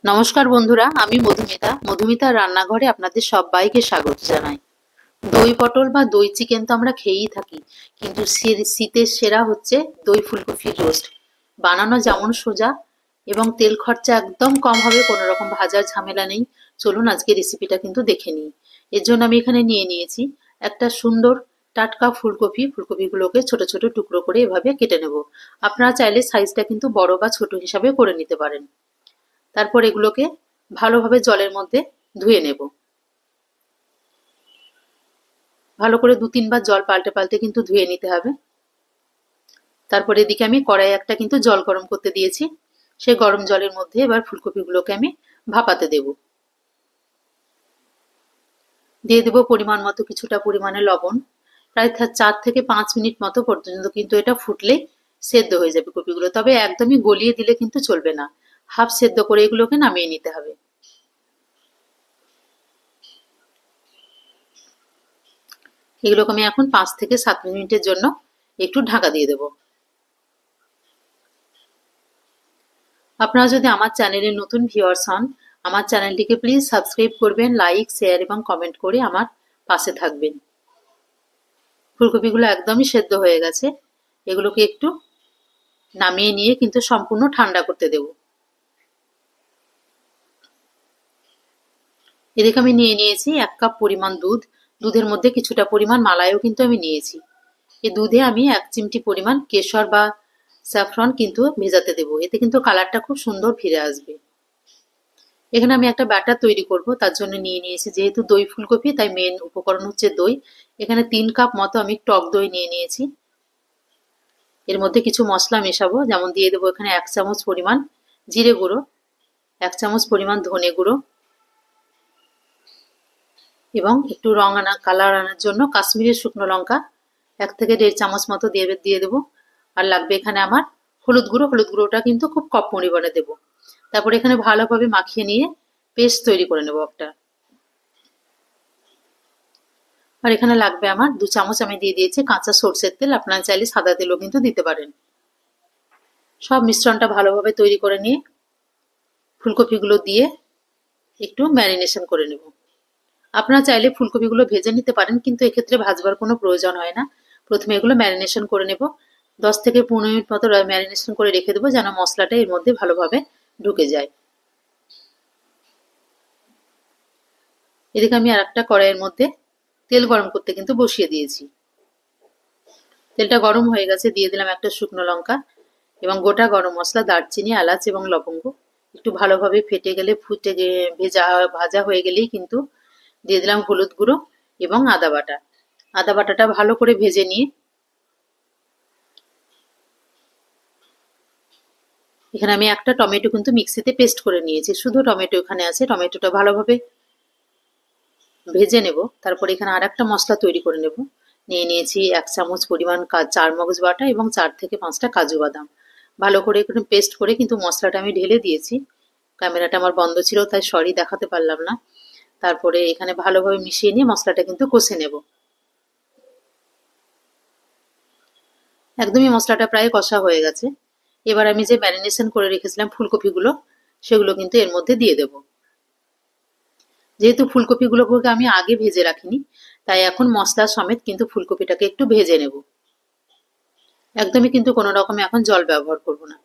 নমস্কার বন্ধুরা, আমি মধুমিতার রান্নাঘরে আপনাদের সবাইকে স্বাগত জানাই। দই পটল বা দই চিকেন তো আমরা খেয়েই থাকি, কিন্তু শীতের সেরা হচ্ছে দই ফুলকপির রোস্ট। বানানো যেমন সোজা এবং তেল খরচা একদম কম হবে, কোনো রকম ভাজার ঝামেলা নেই। চলুন আজকে রেসিপিটা কিন্তু দেখে নিই। এর জন্য আমি এখানে নিয়ে নিয়েছি একটা সুন্দর টাটকা ফুলকপিগুলোকে ছোট ছোট টুকরো করে এভাবে কেটে নেব। আপনারা চাইলে সাইজটা কিন্তু বড় বা ছোট হিসাবে করে নিতে পারেন। তারপর এগুলোকে ভালোভাবে জলের মধ্যে ধুয়ে নেব। ভালো করে 2-3 বার জল পাল্টে পাল্টে কিন্তু ধুয়ে নিতে হবে। তারপর এদিকে আমি কড়াই একটা কিন্তু জল গরম করতে দিয়েছি। সেই গরম জলের মধ্যে এবার ফুলকপিগুলোকে আমি ভাপাতে দেব। দিয়ে দেব পরিমাণ মতো কিছুটা পরিমাণে লবণ। প্রায় 4 থেকে 5 মিনিট মতো পর্যন্ত কিন্তু এটা ফুটলেই সেদ্ধ হয়ে যাবে কপিগুলো। তবে একদমই গলিয়ে দিলে কিন্তু চলবে না, হাফ সেদ্ধ করে এগুলোকে নামিয়ে নিতে হবে। এগুলোকে আমি এখন 5 থেকে 7 মিনিটের জন্য একটু ঢাকা দিয়ে দেব। আপনারা যদি আমার চ্যানেলে নতুন ভিউয়ার্স হন, আমার চ্যানেলটিকে প্লিজ সাবস্ক্রাইব করবেন, লাইক, শেয়ার এবং কমেন্ট করে আমার পাশে থাকবেন। ফুলকপিগুলো একদমই সেদ্ধ হয়ে গেছে। এগুলোকে একটু নামিয়ে নিয়ে কিন্তু সম্পূর্ণ ঠান্ডা করতে দেব। এদিকে আমি নিয়ে নিয়েছি 1 কাপ পরিমাণ দুধ। দুধের মধ্যে কিছুটা পরিমাণ মালাইও কিন্তু আমি নিয়েছি। এই দুধে আমি 1 চিমটি পরিমাণ কেশর বা স্যাফরন কিন্তু ভেজাতে দেবো, এতে কিন্তু কালারটা খুব সুন্দর ফিরে আসবে। এখানে আমি একটা ব্যাটার তৈরি করব, তার জন্য নিয়ে নিয়েছি, যেহেতু দই ফুলকপি তাই মেন উপকরণ হচ্ছে দই। এখানে 3 কাপ মতো আমি টক দই নিয়ে নিয়েছি। এর মধ্যে কিছু মশলা মেশাবো, যেমন দিয়ে দেবো এখানে 1 চামচ পরিমাণ জিরে গুঁড়ো, 1 চামচ পরিমাণ ধনে গুঁড়ো এবং একটু কালার আনার জন্য কাশ্মীরি শুকনো লঙ্কা 1 থেকে 1.5 চামচ মতো দিয়ে দেবো। আর লাগবে এখানে আমার হলুদ গুঁড়োটা কিন্তু খুব কম পরিমাণে দেবো। তারপর এখানে ভালোভাবে মাখিয়ে নিয়ে পেস্ট তৈরি করে নেবো একটা। আর এখানে লাগবে আমার 2 চামচ আমি দিয়ে দিয়েছি কাঁচা সরষের তেল, আপনারা চাইলে সাদা তেলও কিন্তু দিতে পারেন। সব মিশ্রণটা ভালোভাবে তৈরি করে নিয়ে ফুলকপিগুলো দিয়ে একটু ম্যারিনেশন করে নেব। আপনারা চাইলে ফুলকপিগুলো ভেজে নিতে পারেন, কিন্তু এক্ষেত্রে ভাজবার কোনো প্রয়োজন হয় না। প্রথমে এগুলো ম্যারিনেশন করে নেব। 10 থেকে 15 মিনিট মতো ম্যারিনেশন করে রেখে দেবো, যেন মশলাটা এর মধ্যে ভালোভাবে ঢুকে যায়। এদিকে আমি আর একটা কড়াইয়ের মধ্যে তেল গরম করতে কিন্তু বসিয়ে দিয়েছি। তেলটা গরম হয়ে গেছে, দিয়ে দিলাম একটা শুকনো লঙ্কা এবং গোটা গরম মশলা, দারচিনি, এলাচ এবং লবঙ্গ। একটু ভালোভাবে ফেটে গেলে ভাজা হয়ে গেলেই কিন্তু দিয়ে দিলাম হলুদ গুঁড়ো এবং আদা বাটা। আদা বাটাটা ভালো করে ভেজে নিয়ে এখানে আমি একটা টমেটো কিন্তু মিক্সিতে পেস্ট করে নিয়েছি, শুধু টমেটো এখানে আছে। টমেটোটা ভালোভাবে ভেজে নেব। তারপর এখানে আর একটা মশলা তৈরি করে নেব। নিয়ে নিয়েছি 1 চামচ পরিমাণ চারমগজ বাটা এবং 4 থেকে 5টা কাজু বাদাম। ভালো করে একটু পেস্ট করে কিন্তু মশলাটা আমি ঢেলে দিয়েছি। ক্যামেরাটা আমার বন্ধ ছিল তাই সরি দেখাতে পারলাম না। তারপরে এখানে ভালোভাবে মিশিয়ে নিয়ে মশলাটা কিন্তু কষে নেব। একদমই মশলাটা প্রায় কষা হয়ে গেছে। এবার আমি যে ম্যারিনেশন করে রেখেছিলাম ফুলকপিগুলো, সেগুলো কিন্তু এর মধ্যে দিয়ে দেব। যেহেতু ফুলকপিগুলোকে আমি আগে ভেজে রাখিনি, তাই এখন মশলা সমেত কিন্তু ফুলকপিটাকে একটু ভেজে নেব। একদমই কিন্তু কোনো রকমে এখন জল ব্যবহার করব না।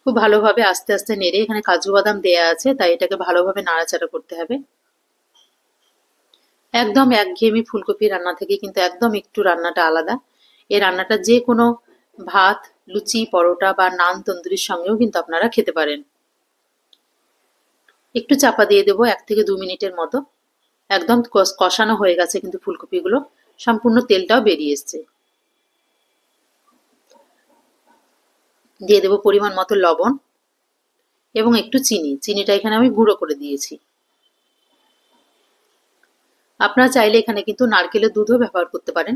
খুব ভালোভাবে আস্তে আস্তে নেড়ে, এখানে কাজু বাদাম দেয়া আছে তাই এটাকে ভালোভাবে নাড়াচাড়া করতে হবে। একদম একঘেয়েমি ফুলকপি রান্না থেকে কিন্তু একদম একটু রান্নাটা আলাদা। এই রান্নাটা যে কোনো ভাত, লুচি, পরোটা বা নান, তন্দুরির সঙ্গেও কিন্তু আপনারা খেতে পারেন। একটু চাপা দিয়ে দেবো 1 থেকে 2 মিনিটের মতো। একদম কষানো হয়ে গেছে কিন্তু ফুলকপিগুলো, সম্পূর্ণ তেলটাও বেরিয়ে এসছে। দিয়ে দেবো পরিমাণ মতো লবণ এবং একটু চিনিটা এখানে আমি গুঁড়ো করে দিয়েছি। আপনারা চাইলে এখানে কিন্তু নারকেলের দুধও ব্যবহার করতে পারেন,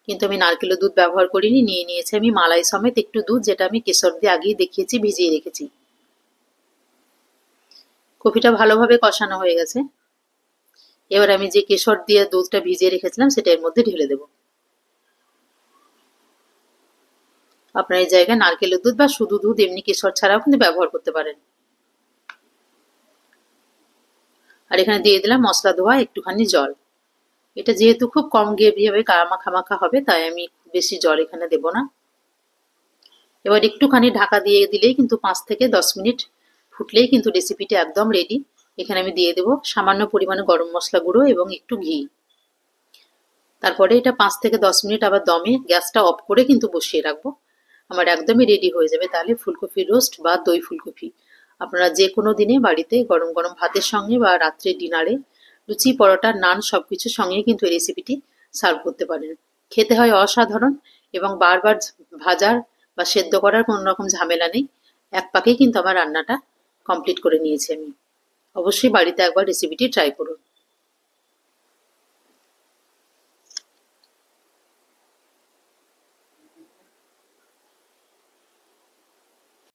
কিন্তু আমি নারকেলের দুধ ব্যবহার করিনি। নিয়ে নিয়েছি আমি মালাই সমেত একটু দুধ, যেটা আমি কেশর দিয়ে আগেই দেখিয়েছি ভিজিয়ে রেখেছি। কফিটা ভালোভাবে কষানো হয়ে গেছে। এবার আমি যে কেশর দিয়ে দুধটা ভিজিয়ে রেখেছিলাম সেটা এর মধ্যে ঢেলে দেব। আপনার এই জায়গায় নারকেলের দুধ বা শুধু দুধ এমনি কেশর ছাড়াও কিন্তু ব্যবহার করতে পারেন। আর এখানে দিয়ে দিলাম মশলা ধোয়া একটুখানি জল। এটা যেহেতু খুব কম গ্রেভি হবে, মাখা মাখা হবে, তাই আমি বেশি জল এখানে দেব না। এবার একটুখানি ঢাকা দিয়ে দিলেই কিন্তু 5 থেকে 10 মিনিট ফুটলেই কিন্তু রেসিপিটা একদম রেডি। এখানে আমি দিয়ে দেবো সামান্য পরিমাণে গরম মশলা গুঁড়ো এবং একটু ঘি। তারপরে এটা 5 থেকে 10 মিনিট আবার দমে গ্যাসটা অফ করে কিন্তু বসিয়ে রাখবো। আমার একদমই রেডি হয়ে যাবে তাহলে ফুলকপি রোস্ট বা দই ফুলকপি। আপনারা যে কোনো দিনে বাড়িতে গরম গরম ভাতের সঙ্গে বা রাত্রে ডিনারে লুচি, পরোটা, নান সবকিছুর সঙ্গে কিন্তু এই রেসিপিটি সার্ভ করতে পারেন। খেতে হয় অসাধারণ এবং বারবার ভাজার বা সেদ্ধ করার কোনো রকম ঝামেলা নেই। এক পাকেই কিন্তু আমার রান্নাটা কমপ্লিট করে নিয়েছি আমি। অবশ্যই বাড়িতে একবার রেসিপিটি ট্রাই করুন।